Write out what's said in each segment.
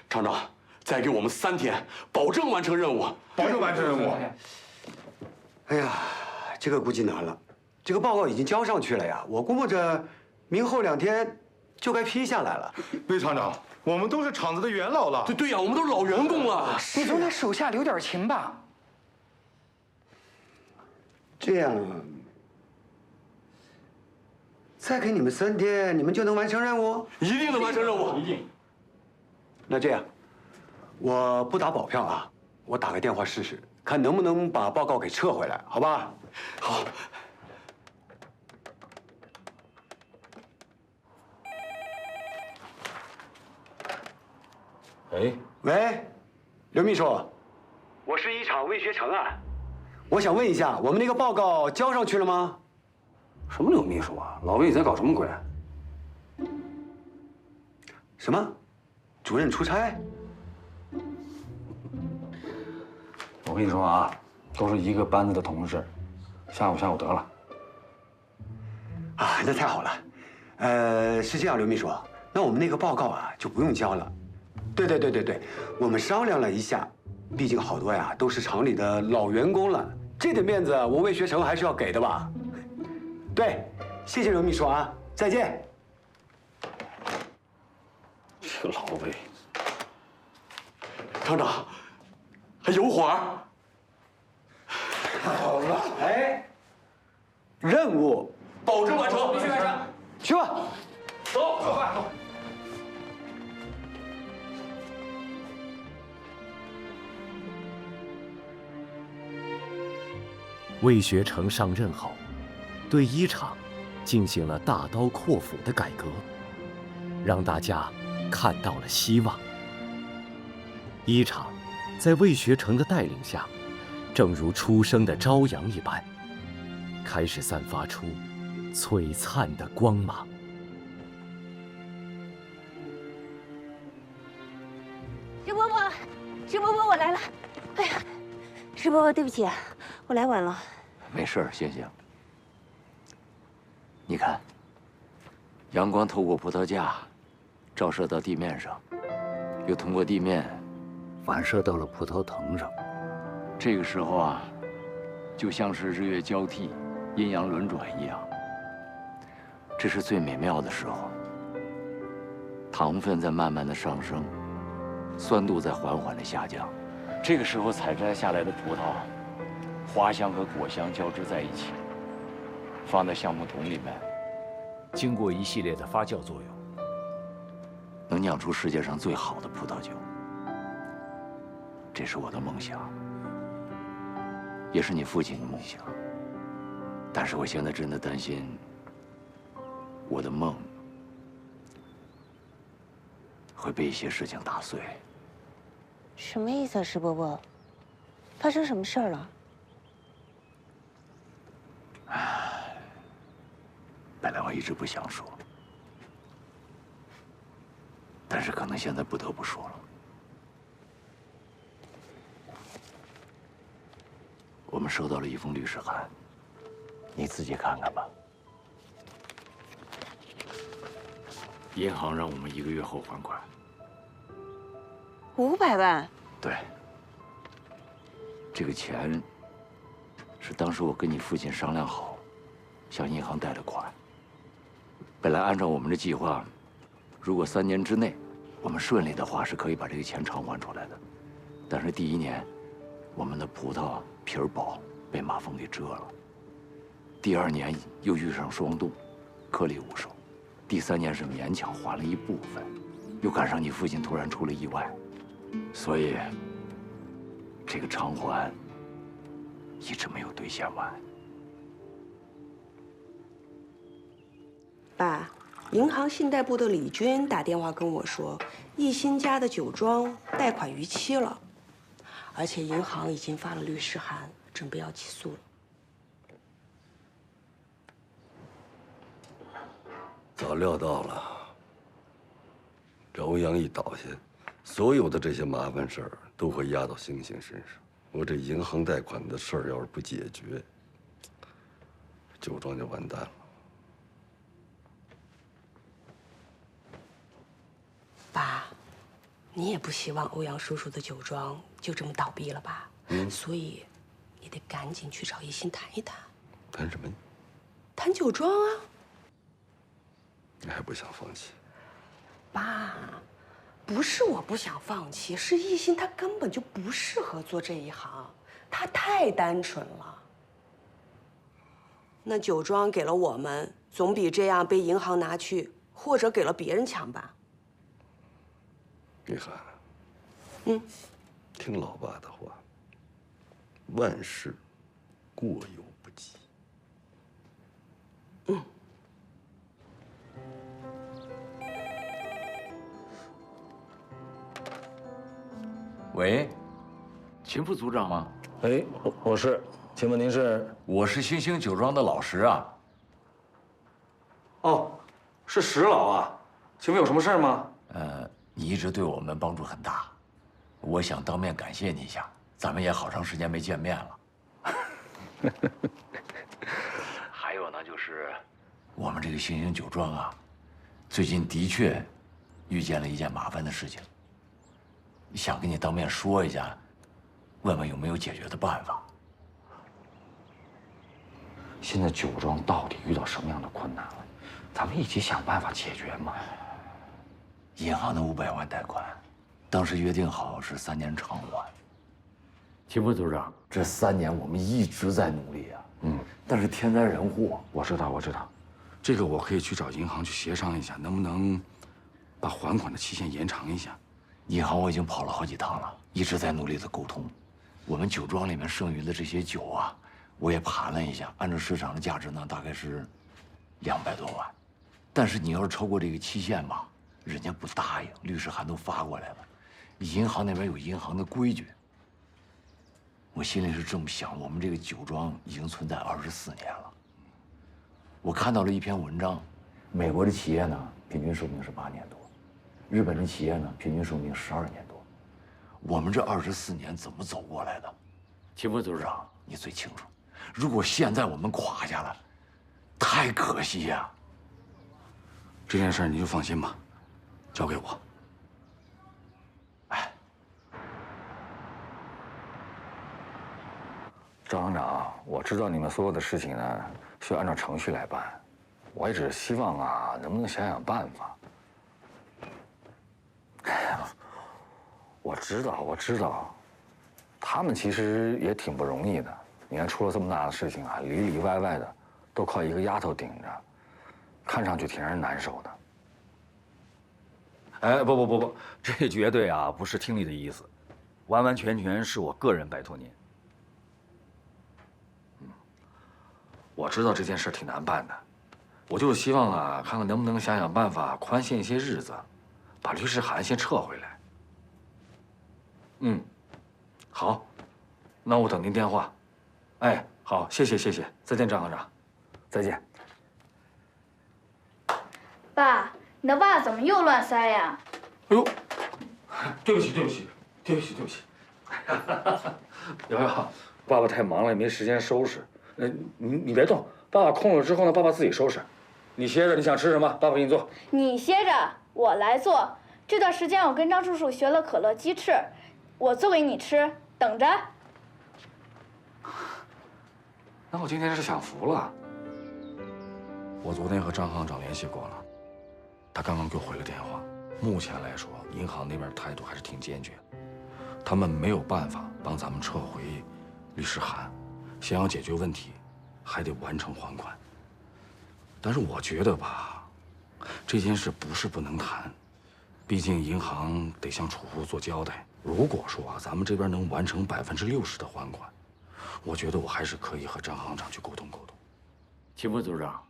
厂长，再给我们3天，保证完成任务。保证完成任务。哎呀，这个估计难了。这个报告已经交上去了呀，我估摸着明后2天就该批下来了。魏厂长，我们都是厂子的元老了。对呀，我们都是老员工了。你总得手下留点情吧？这样，再给你们3天，你们就能完成任务？一定能完成任务。一定。那这样，我不打保票啊，我打个电话试试，看能不能把报告给撤回来，好吧？好。喂，刘秘书，我是一厂魏学成啊，我想问一下，我们那个报告交上去了吗？什么刘秘书啊？老魏你在搞什么鬼？什么？主任出差？我跟你说啊，都是一个班子的同事，吓唬得了。啊，那太好了。是这样，刘秘书，那我们那个报告啊就不用交了。对，我们商量了一下，毕竟好多呀都是厂里的老员工了，这点面子我魏学成还是要给的吧？对，谢谢刘秘书啊，再见。这个老魏，厂长，还有会儿。好了，哎，任务保证完成，必须完成。去吧。走，快。魏学成上任后，对一厂进行了大刀阔斧的改革，让大家看到了希望。一厂在魏学成的带领下，正如初升的朝阳一般，开始散发出璀璨的光芒。石伯伯，我来了。哎呀，石伯伯，对不起，我来晚了。没事，醒醒。你看，阳光透过葡萄架，照射到地面上，又通过地面反射到了葡萄藤上。这个时候啊，就像是日月交替、阴阳轮转一样。这是最美妙的时候。糖分在慢慢的上升，酸度在缓缓的下降。这个时候采摘下来的葡萄，花香和果香交织在一起，放在橡木桶里面，经过一系列的发酵作用，能酿出世界上最好的葡萄酒。这是我的梦想，也是你父亲的梦想。但是我现在真的担心，我的梦会被一些事情打碎。什么意思啊，石伯伯？发生什么事儿了？本来我一直不想说，但是可能现在不得不说了。我们收到了一封律师函，你自己看看吧。银行让我们1个月后还款。500万。对，这个钱是当时我跟你父亲商量好，向银行贷的款。本来按照我们的计划，如果3年之内我们顺利的话，是可以把这个钱偿还出来的。但是第1年，我们的葡萄皮儿薄，被马蜂给蛰了；第2年又遇上霜冻，颗粒无收；第3年是勉强还了一部分，又赶上你父亲突然出了意外，所以这个偿还一直没有兑现完。爸，银行信贷部的李军打电话跟我说，一心家的酒庄贷款逾期了，而且银行已经发了律师函，准备要起诉了。早料到了，朝阳一倒下，所有的这些麻烦事儿都会压到星星身上。我这银行贷款的事儿要是不解决，酒庄就完蛋了。爸，你也不希望欧阳叔叔的酒庄就这么倒闭了吧？所以你得赶紧去找一心谈一谈。谈什么？谈酒庄啊。你还不想放弃？爸，不是我不想放弃，是一心他根本就不适合做这一行，他太单纯了。那酒庄给了我们，总比这样被银行拿去，或者给了别人强吧？雨涵，听老爸的话，万事过犹不及。喂，秦副组长吗？哎，我是，请问您是？我是星星酒庄的老石啊。哦，是石老啊，请问有什么事儿吗？你一直对我们帮助很大，我想当面感谢你一下。咱们也好长时间没见面了。还有呢，就是我们这个星星酒庄啊，最近的确遇见了一件麻烦的事情，想跟你当面说一下，问问有没有解决的办法。现在酒庄到底遇到什么样的困难了？咱们一起想办法解决嘛。银行的500万贷款，当时约定好是3年偿还。秦副组长，这3年我们一直在努力啊。但是天灾人祸，我知道，这个我可以去找银行去协商一下，能不能把还款的期限延长一下？银行我已经跑了好几趟了，一直在努力的沟通。我们酒庄里面剩余的这些酒啊，我也盘了一下，按照市场的价值呢，大概是200多万。但是你要是超过这个期限吧，人家不答应，律师函都发过来了，银行那边有银行的规矩。我心里是这么想，我们这个酒庄已经存在24年了。我看到了一篇文章，美国的企业呢，平均寿命是8年多，日本的企业呢，平均寿命12年多。我们这24年怎么走过来的？秦副组长，你最清楚。如果现在我们垮下来，太可惜呀。这件事你就放心吧，交给我。赵行长，我知道你们所有的事情呢需要按照程序来办，我也只是希望啊，能不能想想办法。我知道，他们其实也挺不容易的。你看，出了这么大的事情啊，里里外外的都靠一个丫头顶着，看上去挺让人难受的。哎，不，这绝对啊不是听你的意思，完完全全是我个人拜托您。我知道这件事挺难办的，我就是希望啊，看看能不能想想办法宽限一些日子，把律师函先撤回来。好，那我等您电话。哎，好，谢谢，再见，张行长，再见。爸，你的袜子怎么又乱塞呀？哎呦，对不起。瑶瑶，爸爸太忙了，也没时间收拾。你别动，爸爸空了之后呢，爸爸自己收拾。你歇着，你想吃什么，爸爸给你做。你歇着，我来做。这段时间我跟张叔叔学了可乐鸡翅，我做给你吃，等着。那我今天是享福了。我昨天和张行长联系过了，他刚刚给我回了电话。目前来说，银行那边态度还是挺坚决，他们没有办法帮咱们撤回律师函。想要解决问题，还得完成还款。但是我觉得吧，这件事不是不能谈，毕竟银行得向储户做交代。如果说啊，咱们这边能完成60%的还款，我觉得我还是可以和张行长去沟通沟通。秦副组长，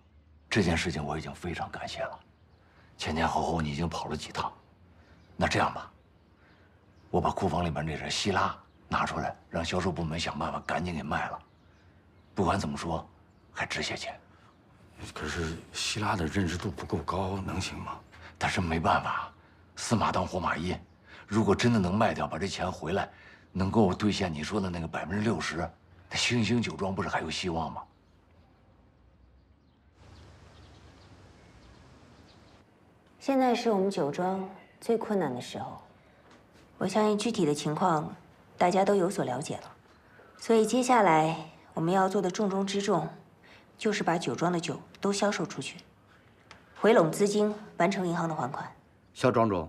这件事情我已经非常感谢了。前后你已经跑了几趟，那这样吧，我把库房里面那点希拉拿出来，让销售部门想办法赶紧给卖了。不管怎么说，还值些钱。可是希拉的认知度不够高，能行吗？但是没办法，死马当活马医。如果真的能卖掉，把这钱回来，能够兑现你说的那个60%，那星星酒庄不是还有希望吗？现在是我们酒庄最困难的时候，我相信具体的情况，大家都有所了解了。所以接下来我们要做的重中之重，就是把酒庄的酒都销售出去，回笼资金，完成银行的还款。肖庄主，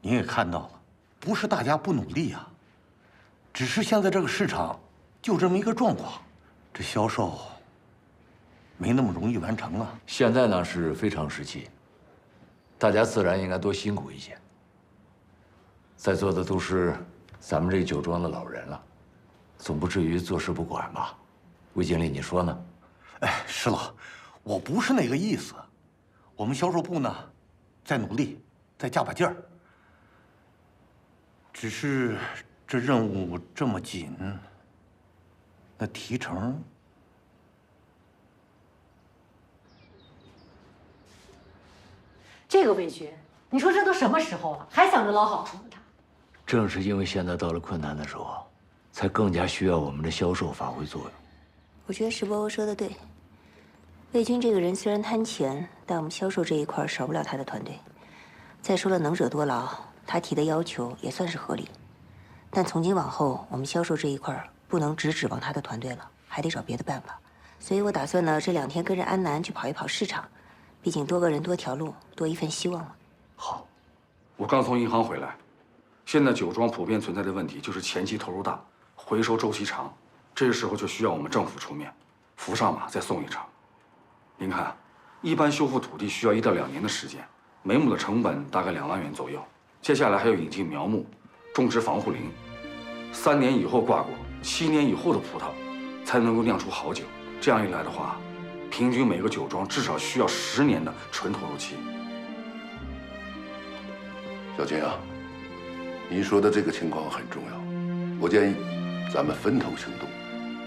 您也看到了，不是大家不努力啊，只是现在这个市场就这么一个状况，这销售没那么容易完成啊。现在呢是非常时期，大家自然应该多辛苦一些。在座的都是咱们这酒庄的老人了，总不至于坐视不管吧？魏经理，你说呢？哎，石老，我不是那个意思，我们销售部呢，在努力，再加把劲儿。只是这任务这么紧，那提成……这个魏军，你说这都什么时候了，还想着捞好处呢？他正是因为现在到了困难的时候，才更加需要我们的销售发挥作用。我觉得石伯伯说的对，魏军这个人虽然贪钱，但我们销售这一块少不了他的团队。再说了，能者多劳，他提的要求也算是合理。但从今往后，我们销售这一块不能只指望他的团队了，还得找别的办法。所以我打算呢，这2天跟着安南去跑一跑市场，毕竟多个人多条路，多一份希望嘛。好，我刚从银行回来，现在酒庄普遍存在的问题就是前期投入大，回收周期长，这个时候就需要我们政府出面，扶上马再送一程。您看，一般修复土地需要1到2年的时间，每亩的成本大概2万元左右。接下来还要引进苗木，种植防护林，3年以后挂果，7年以后的葡萄才能够酿出好酒。这样一来的话，平均每个酒庄至少需要10年的纯投入期。小秦啊，你说的这个情况很重要，我建议咱们分头行动，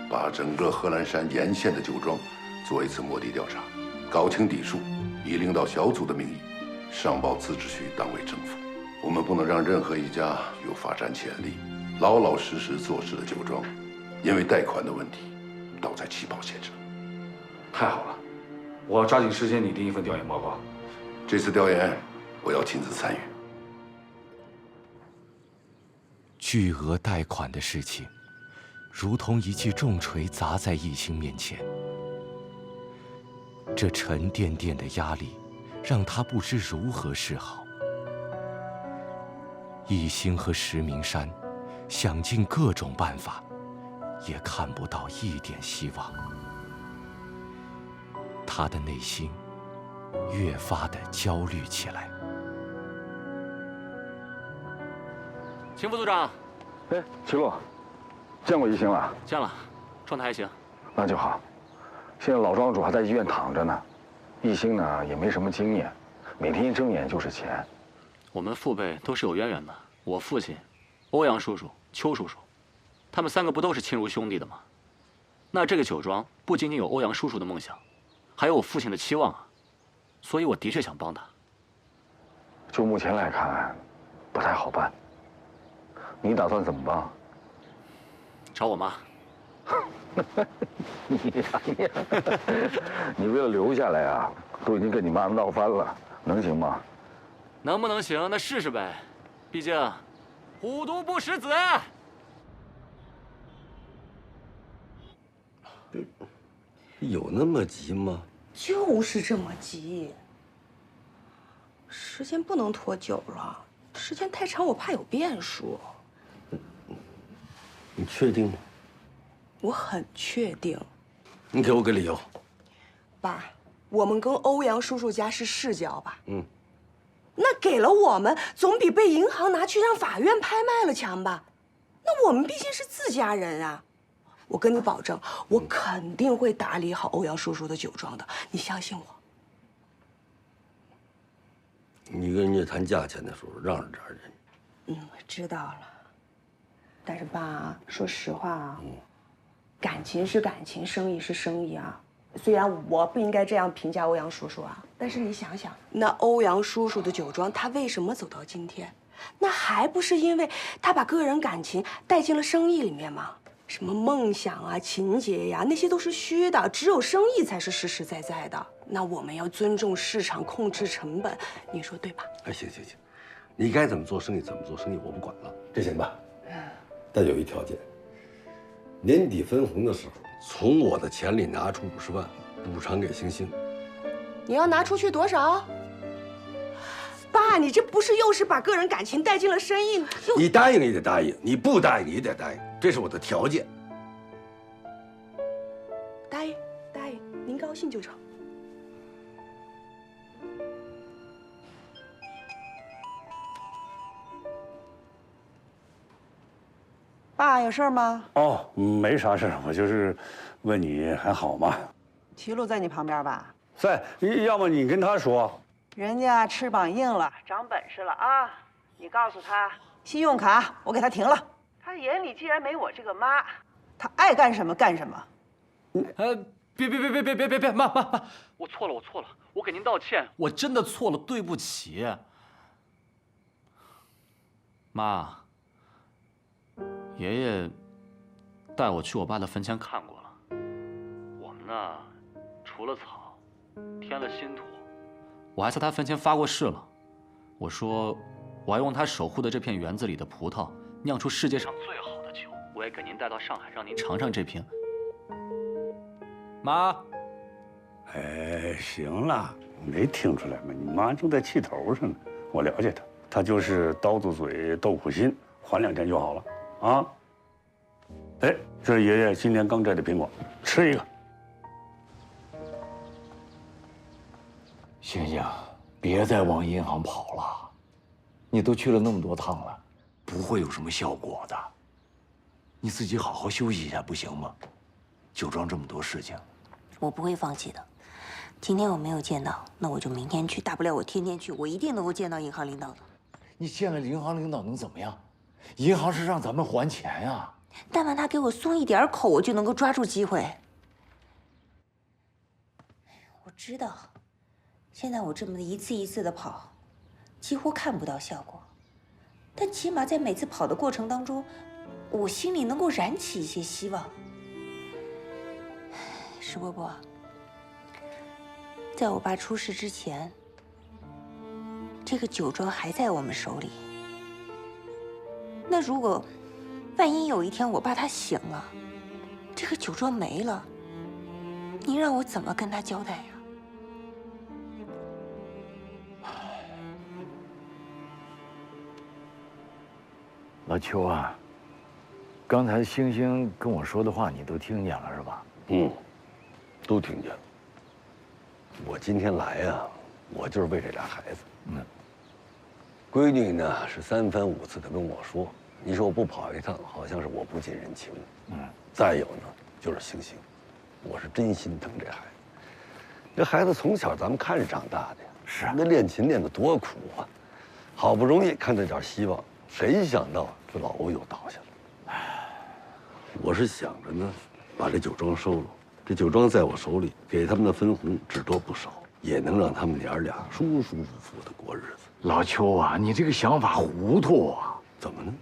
把整个贺兰山沿线的酒庄做一次摸底调查，搞清底数，以领导小组的名义上报自治区党委政府。我们不能让任何一家有发展潜力、老老实实做事的酒庄，因为贷款的问题倒在起跑线上。太好了，我要抓紧时间拟定一份调研报告。这次调研我要亲自参与。巨额贷款的事情，如同一记重锤砸在一心面前。这沉甸甸的压力，让他不知如何是好。一心和石明山想尽各种办法，也看不到一点希望。他的内心越发的焦虑起来。秦副组长，哎，齐洛，见过一星了？见了，状态还行。那就好。现在老庄主还在医院躺着呢，一星呢也没什么经验，每天一睁眼就是钱。我们父辈都是有渊源的，我父亲、欧阳叔叔、邱叔叔，他们3个不都是亲如兄弟的吗？那这个酒庄不仅仅有欧阳叔叔的梦想，还有我父亲的期望啊，所以我的确想帮他。就目前来看，不太好办。你打算怎么帮？找我妈。你为了留下来啊，都已经跟你妈闹翻了，能行吗？能不能行？那试试呗，毕竟虎毒不食子。有那么急吗？就是这么急。时间不能拖久了，时间太长我怕有变数。你确定吗？我很确定。你给我个理由。爸，我们跟欧阳叔叔家是世交吧？嗯。那给了我们，总比被银行拿去让法院拍卖了强吧？那我们毕竟是自家人啊！我跟你保证，我肯定会打理好欧阳叔叔的酒庄的，你相信我。你跟人家谈价钱的时候，让着点人。我知道了。但是爸，说实话啊，感情是感情，生意是生意啊。虽然我不应该这样评价欧阳叔叔啊，但是你想想，那欧阳叔叔的酒庄，他为什么走到今天？那还不是因为他把个人感情带进了生意里面吗？什么梦想啊、情节呀，那些都是虚的，只有生意才是实实在在的。那我们要尊重市场，控制成本，你说对吧？哎，行，你该怎么做生意怎么做生意，我不管了，这行吧？但有一条件，年底分红的时候，从我的钱里拿出50万补偿给星星。你要拿出去多少？爸，你这不是又是把个人感情带进了生意？你答应也得答应，你不答应也得答应，这是我的条件。答应，答应，您高兴就成。爸，有事儿吗？哦，没啥事儿，我就是问你还好吗？齐路在你旁边吧？在，要么你跟他说。人家翅膀硬了，长本事了啊！你告诉他，信用卡我给他停了。他眼里既然没我这个妈，他爱干什么干什么。别，妈，我错了，我给您道歉，我真的错了，对不起。妈，爷爷带我去我爸的坟前看过了，我们呢，除了草，添了新土。我还在他坟前发过誓了，我说我要用他守护的这片园子里的葡萄酿出世界上最好的酒，我也给您带到上海，让您尝尝这瓶。妈，哎，行了，没听出来吗？你妈正在气头上呢，我了解她，她就是刀子嘴豆腐心，缓2天就好了啊。哎，这是爷爷今年刚摘的苹果，吃一个。星星，别再往银行跑了，你都去了那么多趟了，不会有什么效果的。你自己好好休息一下不行吗？酒庄这么多事情，我不会放弃的。今天我没有见到，那我就明天去，大不了我天天去，我一定能够见到银行领导的。你见了银行领导能怎么样？银行是让咱们还钱呀。但凡他给我松一点口，我就能够抓住机会。我知道。现在我这么一次一次的跑，几乎看不到效果，但起码在每次跑的过程当中，我心里能够燃起一些希望。石伯伯，在我爸出事之前，这个酒庄还在我们手里。那如果万一有一天我爸他醒了，这个酒庄没了，您让我怎么跟他交代呀？老邱啊，刚才星星跟我说的话你都听见了是吧？都听见了。我今天来呀，我就是为这俩孩子。闺女呢是3番5次的跟我说，你说我不跑一趟，好像是我不近人情。再有呢就是星星，我是真心疼这孩子。这孩子从小咱们看着长大的呀，是那练琴练得多苦啊，好不容易看到点希望。谁想到这老欧又倒下了？我是想着呢，把这酒庄收了。这酒庄在我手里，给他们的分红只多不少，也能让他们娘俩舒舒服服的过日子。老邱啊，你这个想法糊涂啊！怎么呢？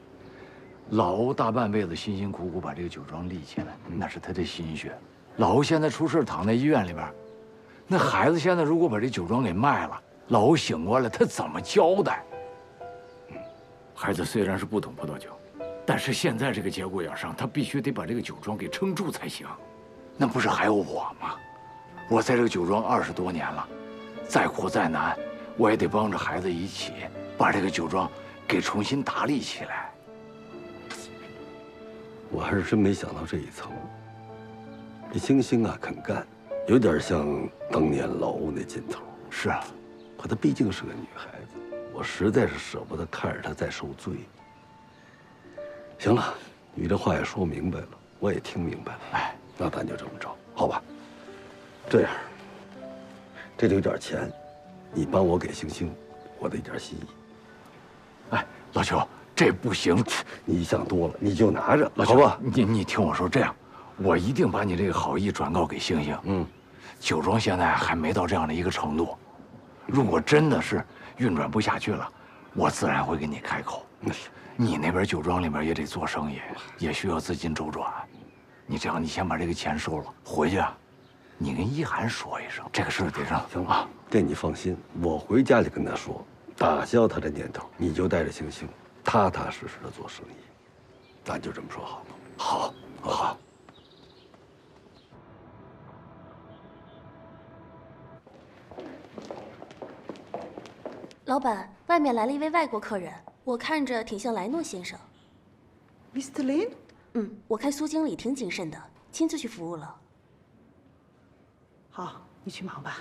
老欧大半辈子辛辛苦苦把这个酒庄立起来，那是他的心血。老欧现在出事躺在医院里边，那孩子现在如果把这酒庄给卖了，老欧醒过来他怎么交代？孩子虽然是不懂葡萄酒，但是现在这个节骨眼上，他必须得把这个酒庄给撑住才行。那不是还有我吗？我在这个酒庄20多年了，再苦再难，我也得帮着孩子一起把这个酒庄给重新打理起来。我还是真没想到这一层。这星星啊，肯干，有点像当年老欧那劲头。是啊，可她毕竟是个女孩子。我实在是舍不得看着他再受罪。行了，你这话也说明白了，我也听明白了。哎，那咱就这么着，好吧？这样，这里有点钱，你帮我给星星我的一点心意。哎，老邱，这不行，你想多了，你就拿着，好吧？你听我说，这样，我一定把你这个好意转告给星星。酒庄现在还没到这样的一个程度，如果真的是运转不下去了，我自然会给你开口。你那边酒庄里面也得做生意，也需要资金周转。你这样，你先把这个钱收了，回去啊，你跟一涵说一声，这个事儿得让行啊。这你放心，我回家就跟他说，打消他的念头，你就带着星星踏踏实实的做生意，咱就这么说好吗？好，好。老板，外面来了一位外国客人，我看着挺像莱诺先生。Mr. Lin？ 我看苏经理挺谨慎的，亲自去服务了。好，你去忙吧。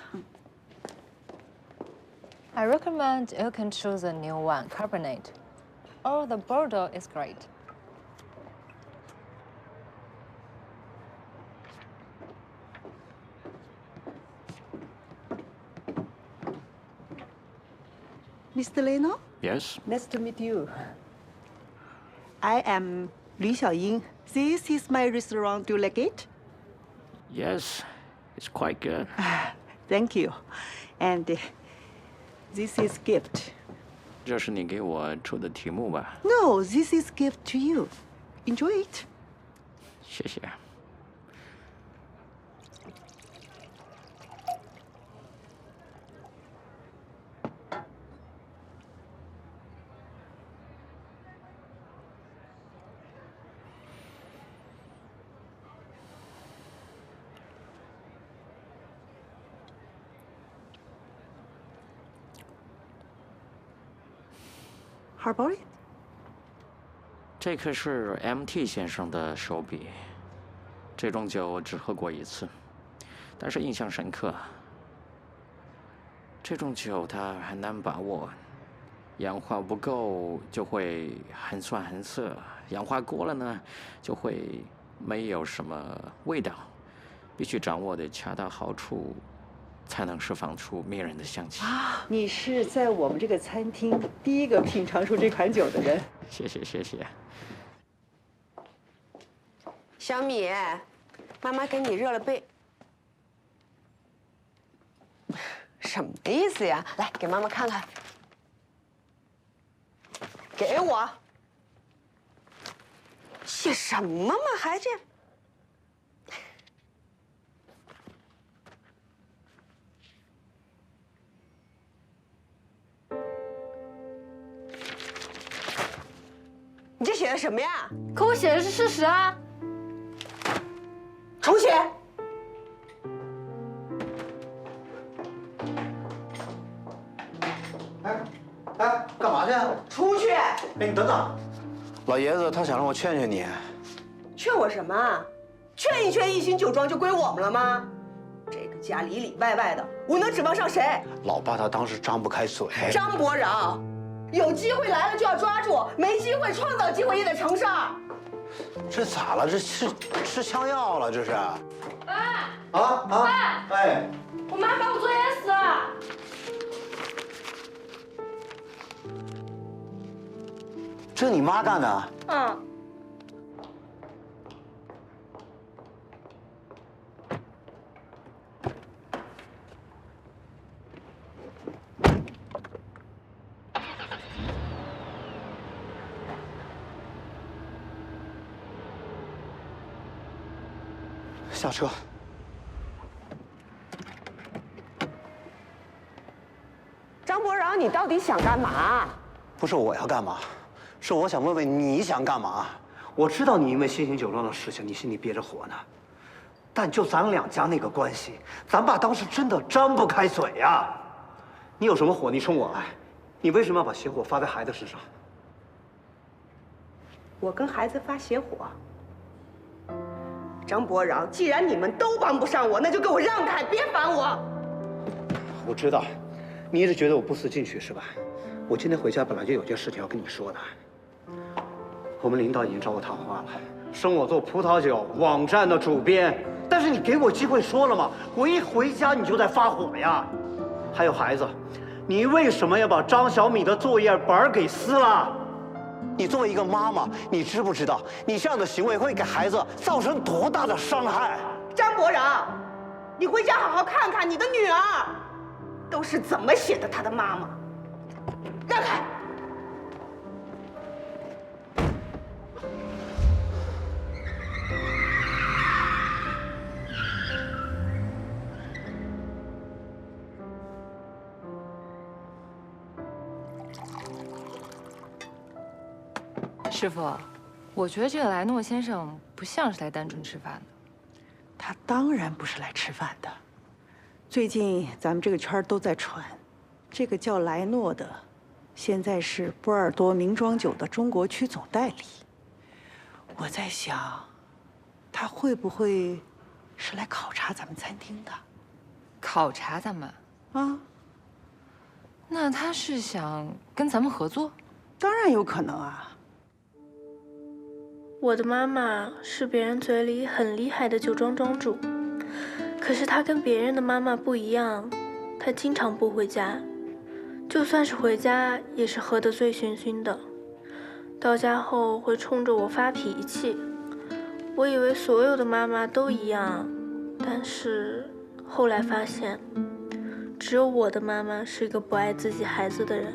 I recommend you can choose a new one, carbonate, or the Bordeaux is great. Mr. Leno? Yes. Nice to meet you. I am Li Xiaoying. This is my restaurant. Do you like it? Yes, it's quite good. Thank you. And this is gift. 这是你给我出的题目吧？ No, this is gift to you. Enjoy it. 谢谢。How about it? 这可是 MT 先生的手笔，这种酒我只喝过一次，但是印象深刻。这种酒它很难把握，氧化不够就会很酸很涩，氧化过了呢就会没有什么味道，必须掌握的恰到好处，才能释放出迷人的香气。你是在我们这个餐厅第一个品尝出这款酒的人。谢谢谢谢。小米，妈妈给你热了杯。什么意思呀？来，给妈妈看看。给我。写什么嘛，还这样？你这写的什么呀？可我写的是事实啊！重写。哎，干嘛去？出去！哎，你等等，老爷子他想让我劝劝你。劝我什么？劝一劝一心酒庄就归我们了吗？这个家里里外外的，我能指望上谁？老爸他当时张不开嘴。张伯饶，有机会来了就要抓住，没机会创造机会也得成事儿。这咋了？这吃枪药了？这是？爸！爸！哎，我妈把我作业死了。这你妈干的？嗯。下车。张伯饶，你到底想干嘛？不是我要干嘛，是我想问问你想干嘛。我知道你因为新兴酒庄的事情，你心里憋着火呢。但就咱两家那个关系，咱爸当时真的张不开嘴呀。你有什么火，你冲我来。你为什么要把邪火发在孩子身上？我跟孩子发邪火。张伯饶，既然你们都帮不上我，那就给我让开，别烦我。我知道，你一直觉得我不思进取是吧？我今天回家本来就有件事情要跟你说的。我们领导已经找我谈话了，升我做葡萄酒网站的主编。但是你给我机会说了吗？我一回家你就在发火呀。还有孩子，你为什么要把张小米的作业本给撕了？你作为一个妈妈，你知不知道你这样的行为会给孩子造成多大的伤害？张伯饶，你回家好好看看你的女儿，都是怎么写的她的妈妈。让开！师傅，我觉得这个莱诺先生不像是来单纯吃饭的。他当然不是来吃饭的。最近咱们这个圈都在传，这个叫莱诺的，现在是波尔多名庄酒的中国区总代理。我在想，他会不会是来考察咱们餐厅的？考察咱们啊？那他是想跟咱们合作？当然有可能啊。我的妈妈是别人嘴里很厉害的酒庄庄主，可是她跟别人的妈妈不一样，她经常不回家，就算是回家也是喝得醉醺醺的，到家后会冲着我发脾气。我以为所有的妈妈都一样，但是后来发现，只有我的妈妈是一个不爱自己孩子的人。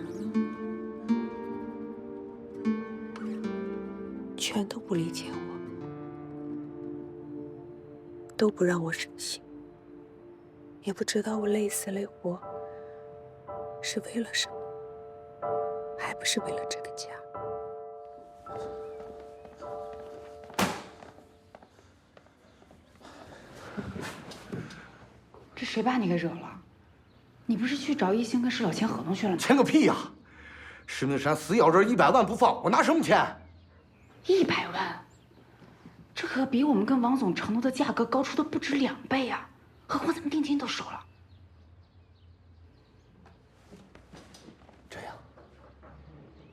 全都不理解我，都不让我省心，也不知道我累死累活是为了什么，还不是为了这个家。这谁把你给惹了？你不是去找一兴跟石老签合同去了吗？签个屁呀！石明山死咬着100万不放，我拿什么签？100万，这可比我们跟王总承诺的价格高出的不止2倍啊！何况咱们定金都收了。这样，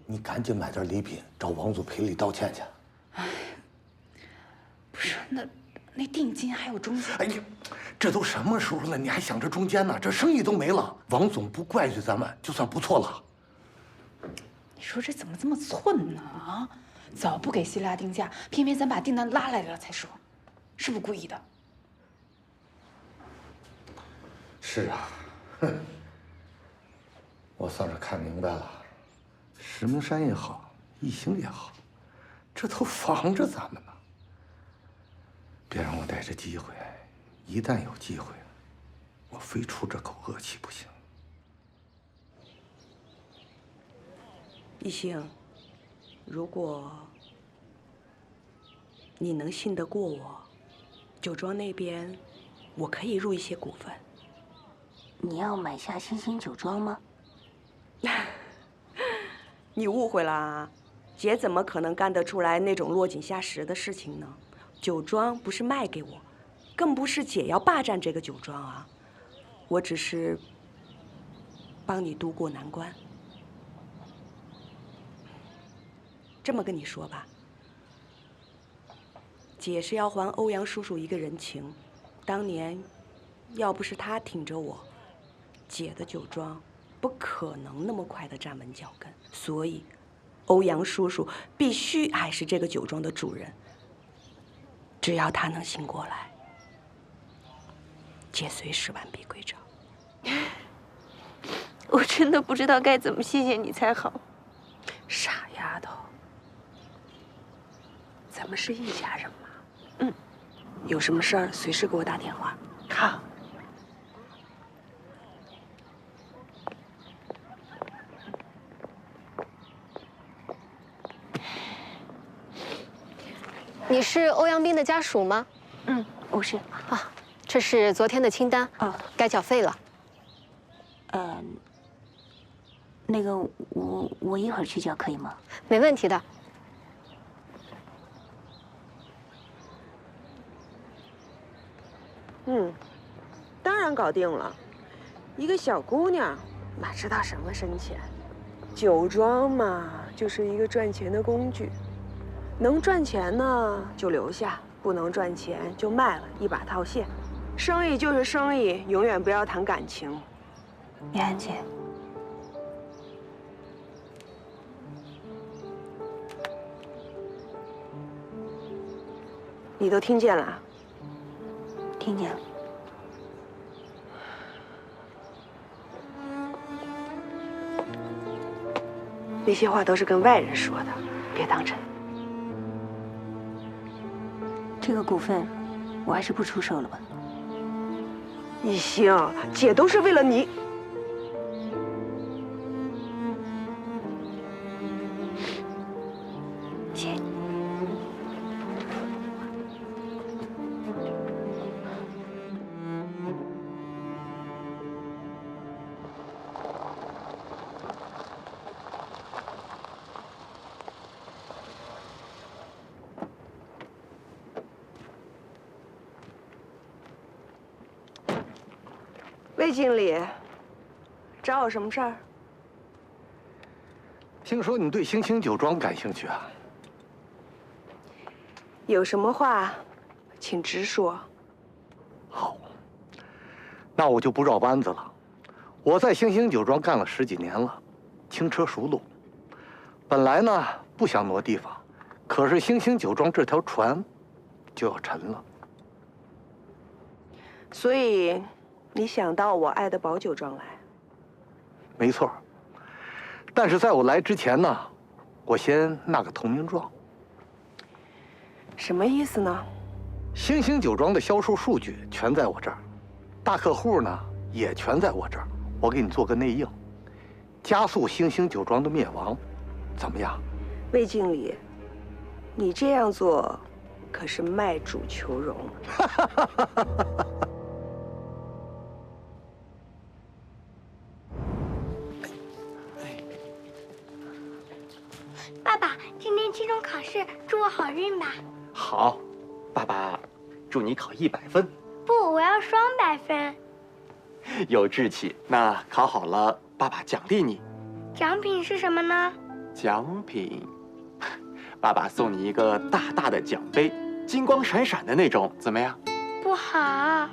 你赶紧买点礼品，找王总赔礼道歉去。哎，不是，那定金还有中间。哎呀，这都什么时候了，你还想着中间呢？这生意都没了，王总不怪罪咱们，就算不错了。你说这怎么这么寸呢？啊！早不给希利亚定价，偏偏咱把订单拉来了才说，是不是故意的？是啊，哼，我算是看明白了，石明山也好，一兴也好，这都防着咱们呢。别让我逮着机会，一旦有机会，我非出这口恶气不行。一兴。如果你能信得过我，酒庄那边我可以入一些股份。你要买下新兴酒庄吗？你误会了啊！姐怎么可能干得出来那种落井下石的事情呢？酒庄不是卖给我，更不是姐要霸占这个酒庄啊！我只是帮你渡过难关。这么跟你说吧，姐是要还欧阳叔叔一个人情。当年，要不是他挺着我，姐的酒庄不可能那么快的站稳脚跟。所以，欧阳叔叔必须还是这个酒庄的主人。只要他能醒过来，姐随时完璧归赵。我真的不知道该怎么谢谢你才好。傻丫头。咱们是一家人嘛，有什么事儿随时给我打电话。好。你是欧阳斌的家属吗？我是。啊，这是昨天的清单，该缴费了。那个我一会儿去缴可以吗？没问题的。当然搞定了。一个小姑娘哪知道什么深浅？酒庄嘛，就是一个赚钱的工具。能赚钱呢就留下，不能赚钱就卖了，一把套现。生意就是生意，永远不要谈感情。叶安姐，你都听见了？听见了。那些话都是跟外人说的，别当真。这个股份，我还是不出手了吧。一兴，姐都是为了你。魏经理，找我什么事儿？听说你对星星酒庄感兴趣啊？有什么话，请直说。好，那我就不绕弯子了。我在星星酒庄干了10几年了，轻车熟路。本来呢不想挪地方，可是星星酒庄这条船就要沉了。所以，你想到我爱的宝酒庄来？没错。但是在我来之前呢，我先纳个投名状。什么意思呢？星星酒庄的销售数据全在我这儿，大客户呢也全在我这儿。我给你做个内应，加速星星酒庄的灭亡，怎么样？魏经理，你这样做可是卖主求荣。爸爸，今天期中考试，祝我好运吧。好，爸爸，祝你考100分。不，我要双100分。有志气，那考好了，爸爸奖励你。奖品是什么呢？奖品，爸爸送你一个大大的奖杯，金光闪闪的那种，怎么样？不好。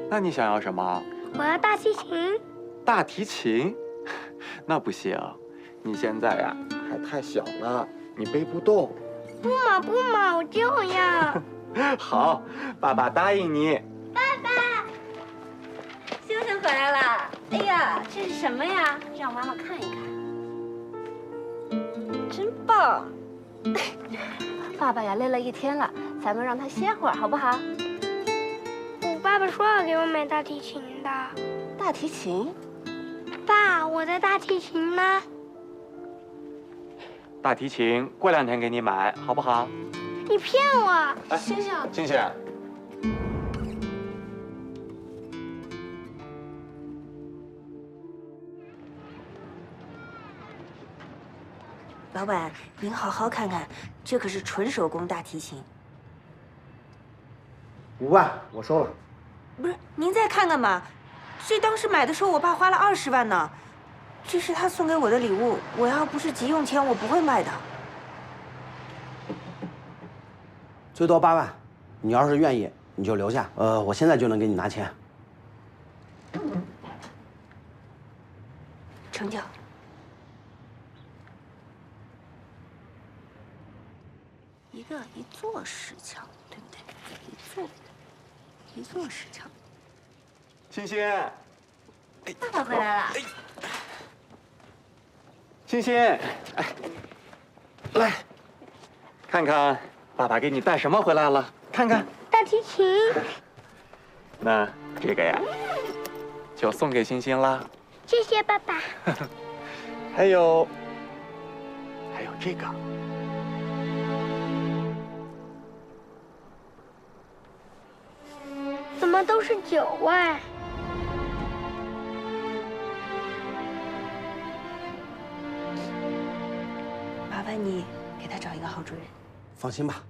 那你想要什么？我要大提琴。大提琴？那不行，你现在呀还太小了，你背不动。不嘛不嘛，我就要。好，爸爸答应你。爸爸，星星回来了。哎呀，这是什么呀？让妈妈看一看。真棒！爸爸呀，累了一天了，咱们让他歇会儿，好不好？我爸爸说要给我买大提琴的。大提琴？爸，我的大提琴呢？大提琴过2天给你买，好不好？你骗我！星星，星星。老板，您好好看看，这可是纯手工大提琴。5万，我收了。不是，您再看看嘛，这当时买的时候我爸花了20万呢，这是他送给我的礼物，我要不是急用钱，我不会卖的。最多8万，你要是愿意，你就留下。我现在就能给你拿钱。成交。一座石墙，对不对？一座石墙。星星，爸爸回来了。星星，来，看看爸爸给你带什么回来了，看看。大提琴。那这个呀，就送给星星啦。谢谢爸爸。还有这个。怎么都是酒味？麻烦你给他找一个好主人。放心吧。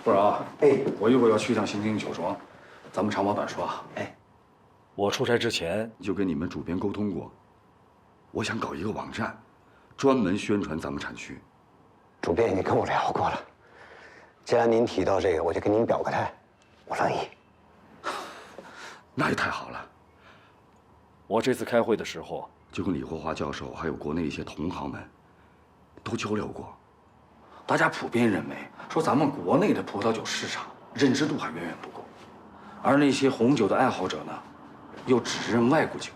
不然啊，我一会儿要去趟星星酒庄，咱们长话短说啊。我出差之前就跟你们主编沟通过，我想搞一个网站，专门宣传咱们产区。主编已经跟我聊过了，既然您提到这个，我就跟您表个态，我乐意。那也太好了。我这次开会的时候，就跟李霍华教授还有国内一些同行们都交流过，大家普遍认为说咱们国内的葡萄酒市场认知度还远远不够，而那些红酒的爱好者呢，又只认外国酒，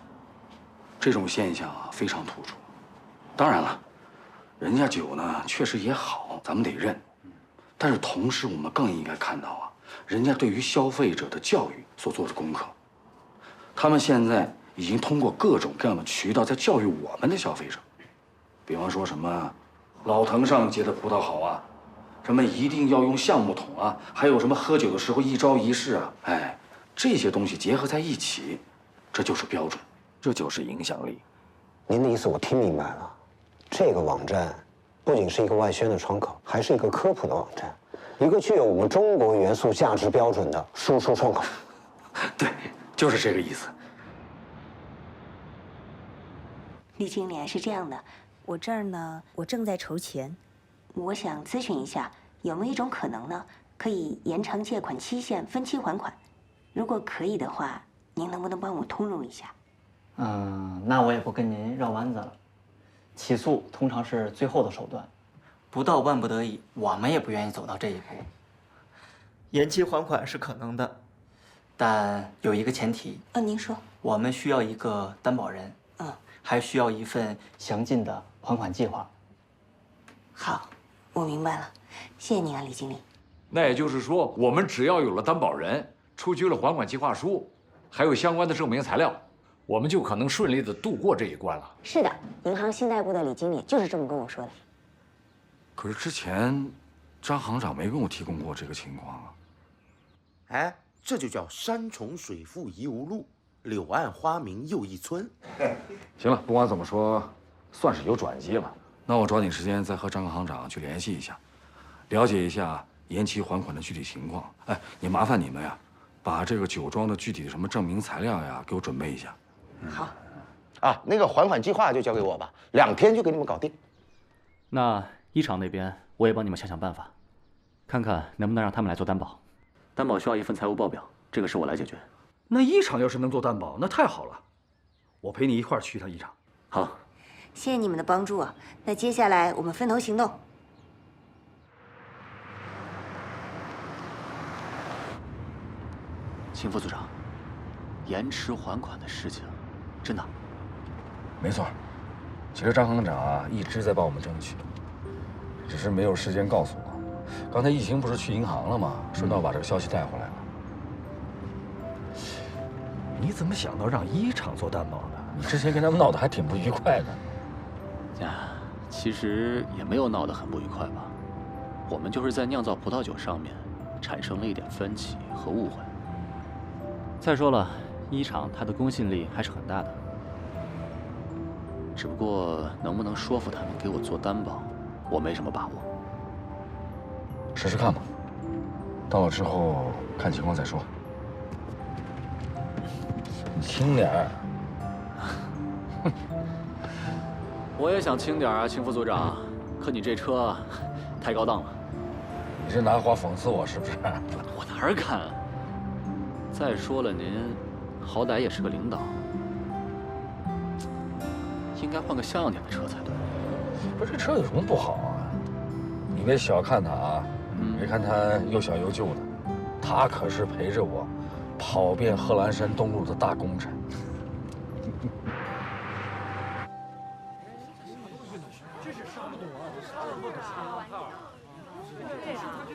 这种现象啊非常突出。当然了，人家酒呢确实也好，咱们得认，但是同时我们更应该看到啊，人家对于消费者的教育所做的功课，他们现在已经通过各种各样的渠道在教育我们的消费者，比方说什么老藤上结的葡萄好啊，什么一定要用橡木桶啊，还有什么喝酒的时候一招一式啊，哎，这些东西结合在一起，这就是标准，这就是影响力。您的意思我听明白了，这个网站不仅是一个外宣的窗口，还是一个科普的网站，一个具有我们中国元素价值标准的输出窗口。对，就是这个意思。李经理，是这样的，我这儿呢，我正在筹钱，我想咨询一下，有没有一种可能呢，可以延长借款期限，分期还款？如果可以的话，您能不能帮我通融一下？那我也不跟您绕弯子了。起诉通常是最后的手段，不到万不得已，我们也不愿意走到这一步。延期还款是可能的，但有一个前提。您说。我们需要一个担保人。还需要一份详尽的还款计划。好，我明白了，谢谢您啊，李经理。那也就是说，我们只要有了担保人，出具了还款计划书，还有相关的证明材料，我们就可能顺利地度过这一关了。是的，银行信贷部的李经理就是这么跟我说的。可是之前张行长没跟我提供过这个情况啊。哎，这就叫山重水复疑无路。柳暗花明又一村。行了，不管怎么说，算是有转机了。那我抓紧时间再和张行长去联系一下，了解一下延期还款的具体情况。哎，也麻烦你们呀，把这个酒庄的具体的什么证明材料呀，给我准备一下。好。啊，那个还款计划就交给我吧，2天就给你们搞定。那一厂那边我也帮你们想想办法，看看能不能让他们来做担保。担保需要一份财务报表，这个事我来解决。那一厂要是能做担保，那太好了，我陪你一块儿去一趟一厂。好，谢谢你们的帮助啊！那接下来我们分头行动。秦副组长，延迟还款的事情，真的？没错，其实张行长啊一直在帮我们争取，只是没有时间告诉我。刚才疫情不是去银行了吗？顺道把这个消息带回来了。你怎么想到让一厂做担保的？你之前跟他们闹得还挺不愉快的。其实也没有闹得很不愉快吧。我们就是在酿造葡萄酒上面产生了一点分歧和误会。再说了，一厂它的公信力还是很大的。只不过能不能说服他们给我做担保，我没什么把握。试试看吧，到了之后看情况再说。你轻点儿。我也想轻点啊，秦副组长，可你这车太高档了。你是拿话讽刺我是不是？我哪儿敢？再说了，您好歹也是个领导，应该换个像样点的车才对。不是这车有什么不好啊？你别小看它啊，别看它又小又旧的，它可是陪着我跑遍贺兰山东路的大功臣。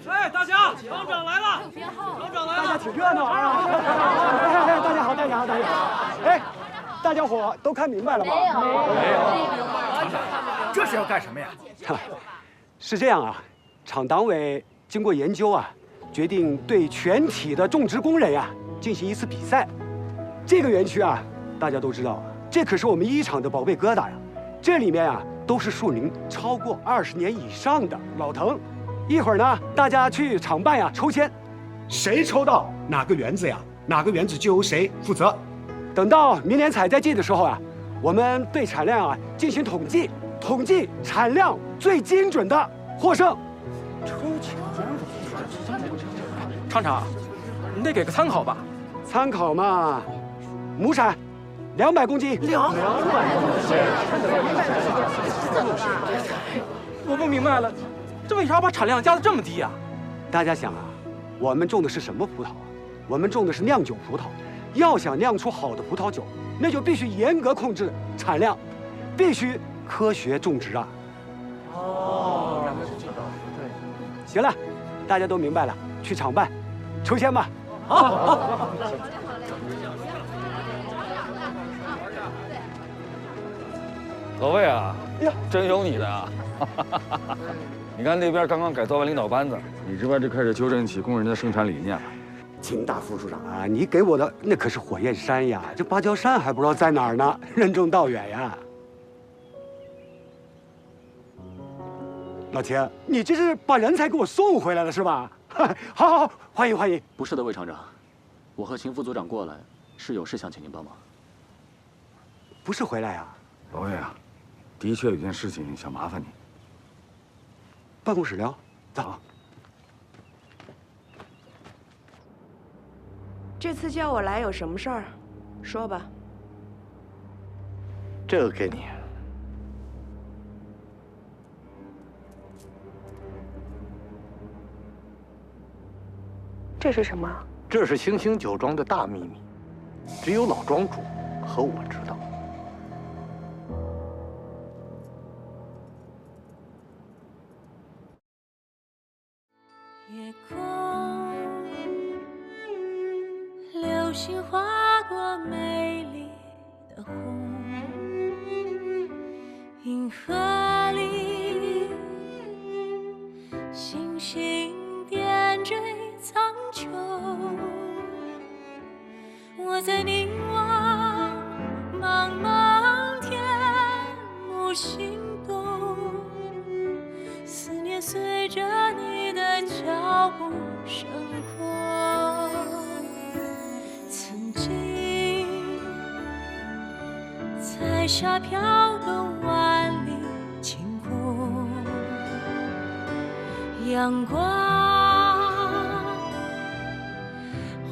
哎，大家，厂长来了！厂长来了！大家挺热闹啊！哎，大家好，大家好，大家好！哎，大家伙都看明白了吗？没有。这是要干什么呀？是这样啊，厂党委经过研究啊，决定对全体的种植工人呀进行一次比赛。这个园区啊，大家都知道，这可是我们一厂的宝贝疙瘩呀。这里面啊都是树龄超过20年以上的老藤。一会儿呢，大家去厂办呀抽签，谁抽到哪个园子呀，哪个园子就由谁负责。等到明年采摘季的时候啊，我们对产量啊进行统计，统计产量最精准的获胜。抽签，厂长，你得给个参考吧？参考嘛，亩产200公斤。200公斤。我不明白了。这为啥把产量加得这么低呀？大家想啊，我们种的是什么葡萄啊？我们种的是酿酒葡萄。要想酿出好的葡萄酒，那就必须严格控制产量，必须科学种植啊。哦，原来是这个。对。行了，大家都明白了，去厂办，抽签吧。好。各位啊，真有你的啊！你看那边刚刚改造完领导班子，你这边就开始纠正起工人的生产理念了。秦大副处长啊，你给我的那可是火焰山呀，这芭蕉扇还不知道在哪儿呢，任重道远呀。老秦，你这是把人才给我送回来了是吧？好，欢迎欢迎。不是的，魏厂长，我和秦副组长过来是有事想请您帮忙。不是回来呀？老魏啊，的确有件事情想麻烦你。办公室聊，走。这次叫我来有什么事儿？说吧。这个给你。这是什么？这是星星酒庄的大秘密，只有老庄主和我知道。夜空，流星划过美丽的虹，银河里，星星点缀苍穹。我在凝望茫茫天幕心动，思念随着你的脚步升空。曾经彩霞飘动万里晴空，阳光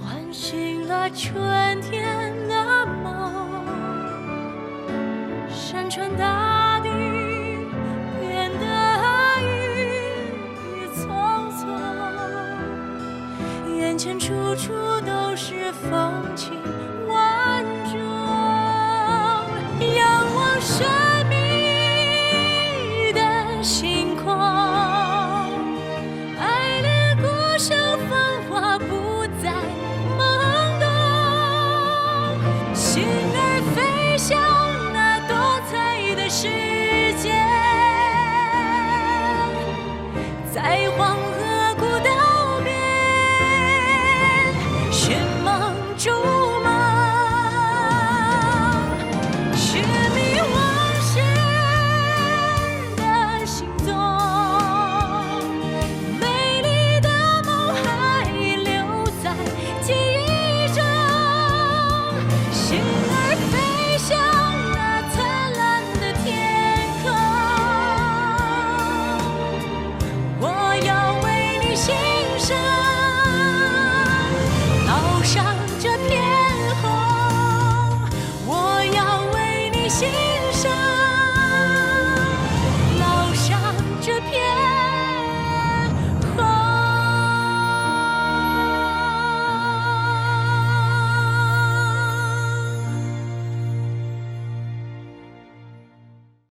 唤醒了春天的梦，山川大地变得郁郁葱葱，眼前处处都是风情万种，仰望神秘的星空，爱恋故乡繁华不再懵懂，心儿飞向那多彩的世界，在黄河古道边寻梦逐梦，寻觅往事的行踪，美丽的梦还留在记忆中，心儿飞向那灿烂的天空，我要为你献上岛上这片